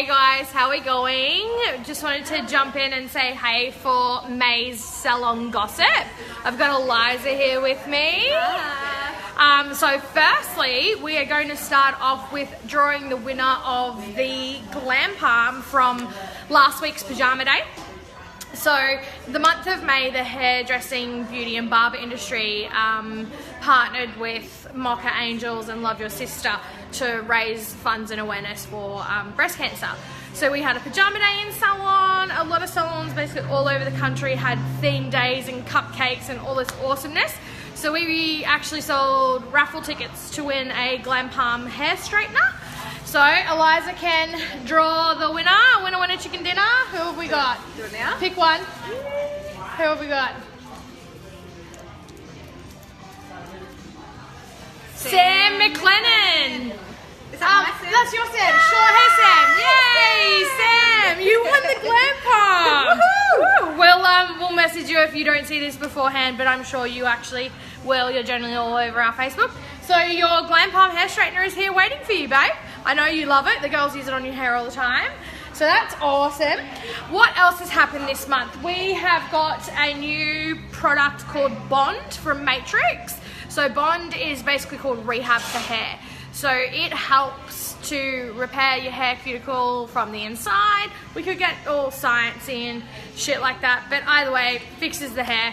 Hey guys, how we going? Just wanted to jump in and say hey for May's Salon gossip. I've got Eliza here with me. Hi. So firstly, we are going to start off with drawing the winner of the Glam Palm from last week's Pajama Day. So the month of May, the hairdressing, beauty and barber industry partnered with Mocha Angels and Love Your Sister to raise funds and awareness for breast cancer. So we had a Pajama Day in Salon. A lot of salons basically all over the country had theme days and cupcakes and all this awesomeness. So we actually sold raffle tickets to win a Glam Palm hair straightener. So Eliza can draw the winner. Winner chicken dinner. Who have we got? Do it now? Pick one. Who have we got? Sam McLennan. Is that my Sam? That's your Sam. Sure, hey Sam. Yay, Sam! You won the Glam Palm. Woohoo! We'll message you if you don't see this beforehand, but I'm sure you actually will. You're generally all over our Facebook. So your Glam Palm hair straightener is here waiting for you, babe. I know you love it. The girls use it on your hair all the time. So that's awesome. What else has happened this month? We have got a new product called Bond from Matrix. So Bond is basically called rehab for hair. So it helps to repair your hair cuticle from the inside. We could get all sciencey and shit like that, but either way, fixes the hair.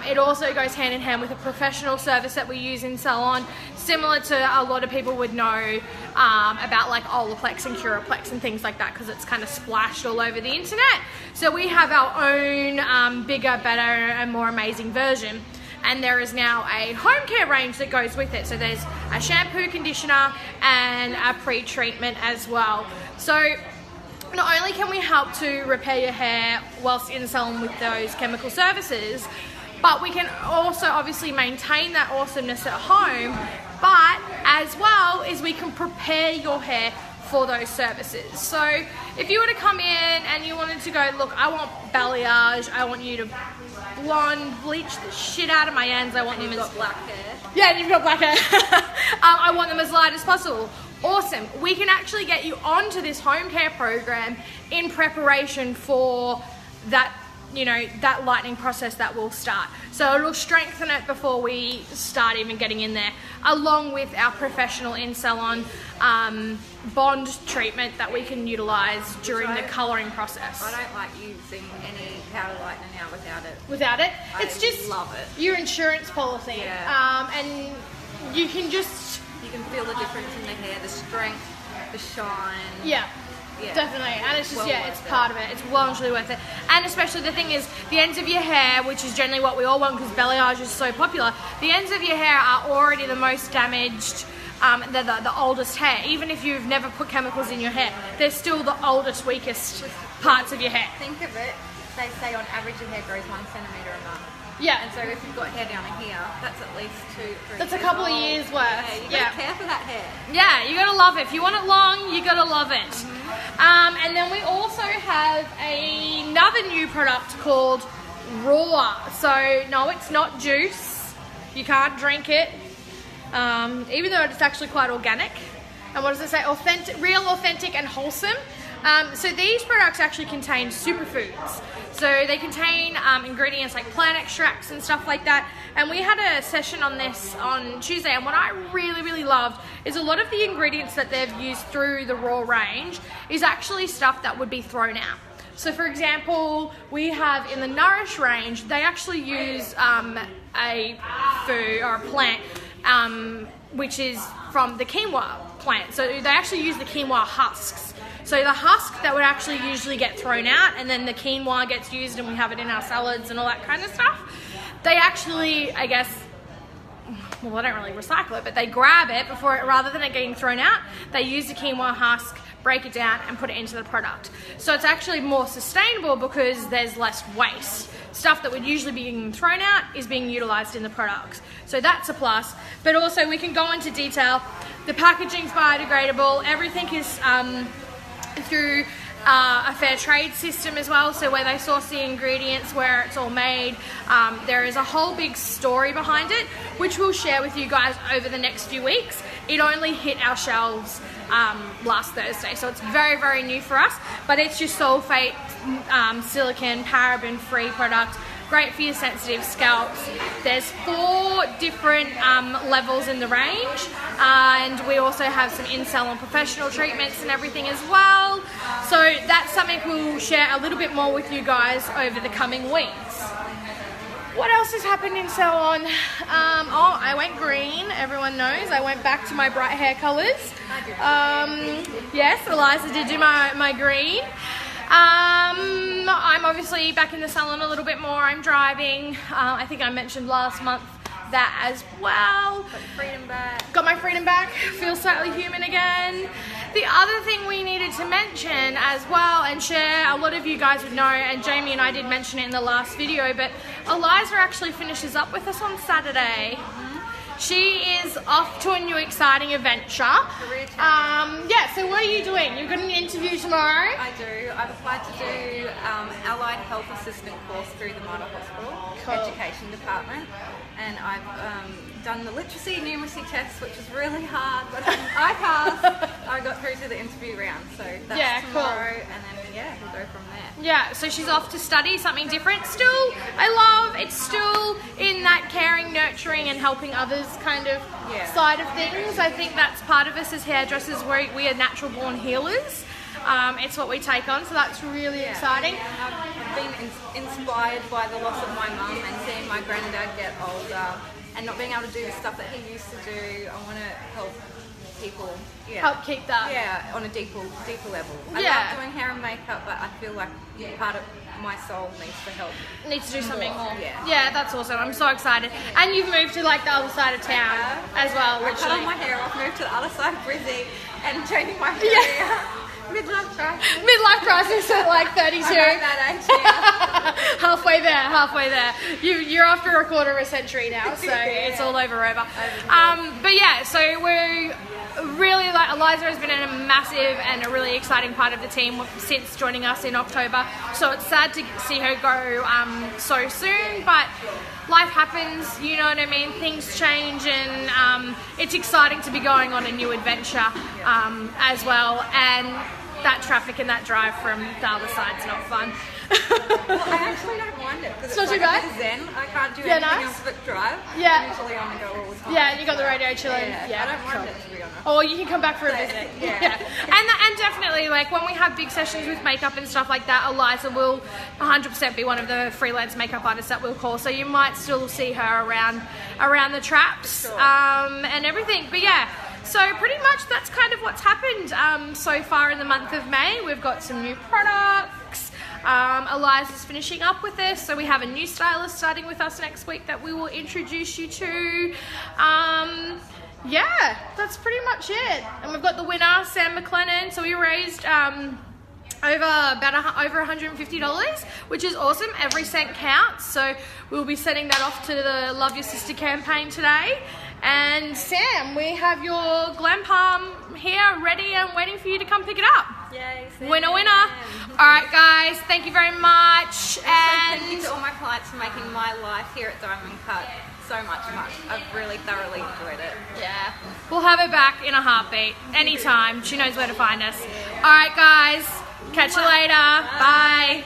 It also goes hand in hand with a professional service that we use in Salon, similar to a lot of people would know about like Olaplex and Curaplex and things like that, because it's kind of splashed all over the internet. So we have our own bigger, better and more amazing version. And there is now a home care range that goes with it. So there's a shampoo, conditioner, and a pre-treatment as well. So not only can we help to repair your hair whilst in salon with those chemical services, but we can also obviously maintain that awesomeness at home, but as well as we can prepare your hair for those services. So if you were to come in and you wanted to go, look, I want balayage, I want you to blonde, bleach the shit out of my ends, I want them You've got black hair. Yeah, and you've got black hair. I want them as light as possible. Awesome. We can actually get you onto this home care program in preparation for that, you know, that lightening process that will start. So it'll strengthen it before we start even getting in there, along with our professional in-salon bond treatment that we can utilize during the colouring process. I don't like using any powder lightener now without it. Without it? It's I just love it. your insurance policy. Yeah. And you can just... You can feel the difference in the hair, the strength, the shine. Yeah. Yeah. Definitely, and it's just, Well it's worth part of it. It's well and truly worth it. And especially the thing is, the ends of your hair, which is generally what we all want because balayage is so popular, the ends of your hair are already the most damaged, the oldest hair. Even if you've never put chemicals in your hair, they're still the oldest, weakest parts of your hair. Think of it, they say on average your hair grows 1 centimetre a month. Yeah. And so if you've got hair down here, that's at least 2-3 That's a years couple of old. years worth. Yeah, you gotta care for that hair. Yeah, you gotta love it. If you want it long, you gotta love it. And then we also have another new product called Raw. So no, it's not juice. You can't drink it, even though it's actually quite organic. And what does it say? Authentic, real, authentic, and wholesome. So these products actually contain superfoods. So they contain ingredients like plant extracts and stuff like that. And we had a session on this on Tuesday, and what I really, really loved is a lot of the ingredients that they've used through the Raw range is actually stuff that would be thrown out. So for example, we have in the Nourish range, they actually use a food or a plant which is from the quinoa plant. So they actually use the quinoa husks. So the husk that would actually usually get thrown out, and then the quinoa gets used and we have it in our salads and all that kind of stuff. They actually, I guess, well, they don't really recycle it, but they grab it before it, rather than it getting thrown out, they use the quinoa husk, break it down and put it into the product. So it's actually more sustainable because there's less waste. Stuff that would usually be being thrown out is being utilized in the products. So that's a plus. But also we can go into detail. The packaging's biodegradable. Everything is through a fair trade system as well, so where they source the ingredients, where it's all made. There is a whole big story behind it, which we'll share with you guys over the next few weeks. It only hit our shelves last Thursday, so it's very, very new for us, but it's your sulfate, silicone, paraben-free product. Great for your sensitive scalps. There's 4 different levels in the range, and we also have some in-salon professional treatments and everything as well. So that's something we'll share a little bit more with you guys over the coming weeks. What else has happened in Salon? I went green, everyone knows. I went back to my bright hair colours. Yes, Eliza did do my green. I'm obviously back in the salon a little bit more. I'm driving. I think I mentioned last month that as well. Got your freedom back. Got my freedom back. Feel slightly human again. The other thing we needed to mention as well and share, a lot of you guys would know, and Jamie and I did mention it in the last video, but Eliza actually finishes up with us on Saturday. She is off to a new exciting adventure. Yeah, so what are you doing? You've got an interview tomorrow? I do. I've applied to do Allied Health Assistant course through the Mater Hospital Education Department. And I've done the literacy numeracy test, which is really hard, but I passed. I got through to the interview round, so that's tomorrow, and then we'll go from there. Yeah, so she's off to study something different. Still, it's still in that caring, nurturing, and helping others kind of side of things. I think that's part of us as hairdressers. We are natural born healers. It's what we take on, so that's really exciting. I've been inspired by the loss of my mum and seeing my granddad get older and not being able to do the stuff that he used to do. I want to help people. Help keep that. Yeah, on a deeper level. I love doing hair and makeup, but I feel like part of my soul needs to help. Needs to do something more. Yeah, that's awesome. I'm so excited. And you've moved to like the other side of town as well. I cut all my hair off, moved to the other side of Brizzy, and changing my hair. Midlife crisis. Midlife crisis at like 32. I'm at that age, halfway there. You're after a quarter of a century now, so it's all over. But yeah, so we're really Eliza has been a massive and a really exciting part of the team since joining us in October. So it's sad to see her go so soon, but life happens, you know what I mean? Things change, and it's exciting to be going on a new adventure as well. And that traffic and that drive from the other side's not fun. Well, I actually don't mind it because it's not too bad. Zen. I can't do anything else but drive. I'm usually on the go all the time. Yeah, you got the radio chilling. I don't mind it, to be honest. Oh, you can come back for a visit. And definitely, like when we have big sessions with makeup and stuff like that, Eliza will 100% be one of the freelance makeup artists that we'll call. So you might still see her around the traps and everything. But yeah. So pretty much that's kind of what's happened so far in the month of May. We've got some new products. Eliza's finishing up with this, so we have a new stylist starting with us next week that we will introduce you to. Yeah, that's pretty much it. And we've got the winner, Sam McLennan. So we raised over $150, which is awesome. Every cent counts. So we'll be sending that off to the Love Your Sister campaign today. And Sam, we have your Glam Palm here ready and waiting for you to come pick it up. Yay, winner. All right, guys, thank you very much. And thank you to all my clients for making my life here at Diamond Cut so much fun. I've really thoroughly enjoyed it. Yeah, we'll have her back in a heartbeat anytime. She knows where to find us. All right, guys, catch you later. Bye.